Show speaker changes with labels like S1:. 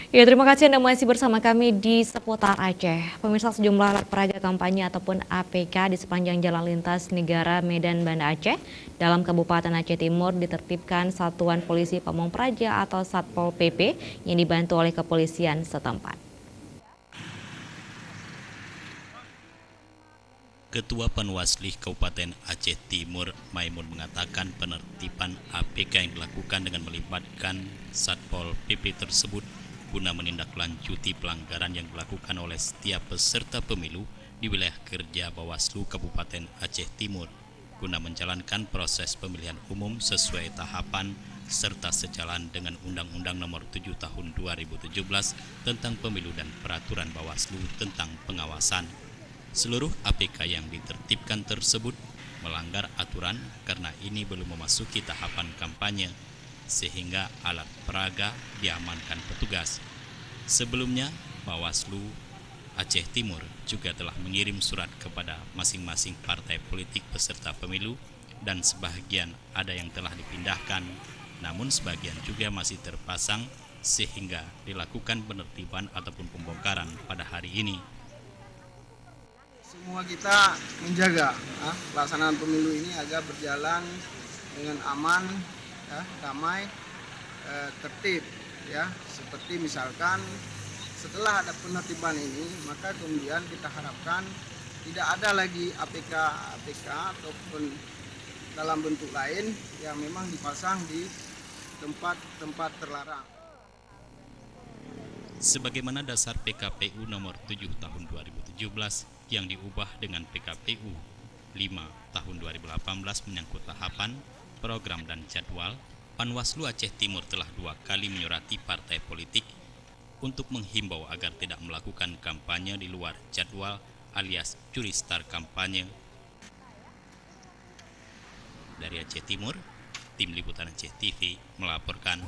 S1: Ya, terima kasih Anda masih bersama kami di seputar Aceh. Pemirsa, sejumlah alat peraga kampanye ataupun APK di sepanjang jalan lintas negara Medan Banda Aceh dalam Kabupaten Aceh Timur ditertibkan Satuan Polisi Pamong Praja atau Satpol PP yang dibantu oleh kepolisian setempat.
S2: Ketua Panwasli Kabupaten Aceh Timur, Maimun, mengatakan penertiban APK yang dilakukan dengan melibatkan Satpol PP tersebut guna menindaklanjuti pelanggaran yang dilakukan oleh setiap peserta pemilu di wilayah kerja Bawaslu Kabupaten Aceh Timur guna menjalankan proses pemilihan umum sesuai tahapan serta sejalan dengan Undang-Undang Nomor 7 Tahun 2017 tentang Pemilu dan Peraturan Bawaslu tentang pengawasan. Seluruh APK yang ditertibkan tersebut melanggar aturan karena ini belum memasuki tahapan kampanye, sehingga alat peraga diamankan petugas. Sebelumnya, Bawaslu Aceh Timur juga telah mengirim surat kepada masing-masing partai politik peserta pemilu dan sebagian ada yang telah dipindahkan, namun sebagian juga masih terpasang sehingga dilakukan penertiban ataupun pembongkaran pada hari ini.
S3: Semua kita menjaga pelaksanaan pemilu ini agar berjalan dengan aman, damai, tertib, seperti misalkan setelah ada penertiban ini, maka kemudian kita harapkan tidak ada lagi APK ataupun dalam bentuk lain yang memang dipasang di tempat-tempat terlarang.
S2: Sebagaimana dasar PKPU nomor 7 tahun 2017 yang diubah dengan PKPU 5 tahun 2018 menyangkut tahapan, program dan jadwal, Panwaslu Aceh Timur telah 2 kali menyurati partai politik untuk menghimbau agar tidak melakukan kampanye di luar jadwal alias curi star kampanye. Dari Aceh Timur, Tim Liputan Aceh TV melaporkan.